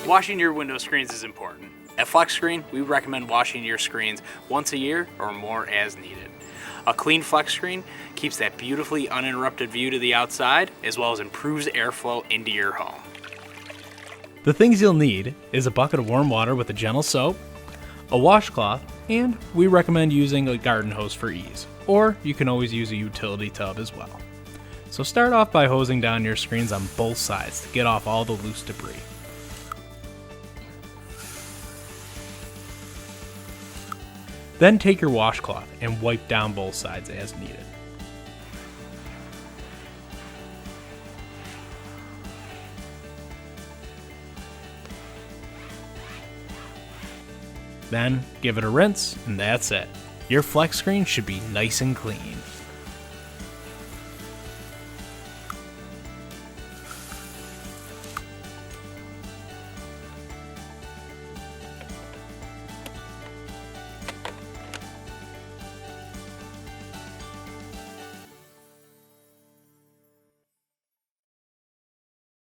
Washing your window screens is important. At FlexScreen, we recommend washing your screens once a year or more as needed. A clean FlexScreen keeps that beautifully uninterrupted view to the outside, as well as improves airflow into your home. The things you'll need is a bucket of warm water with a gentle soap, a washcloth, and we recommend using a garden hose for ease, or you can always use a utility tub as well. So start off by hosing down your screens on both sides to get off all the loose debris. Then take your washcloth and wipe down both sides as needed. Then give it a rinse, and that's it. Your FlexScreen should be nice and clean.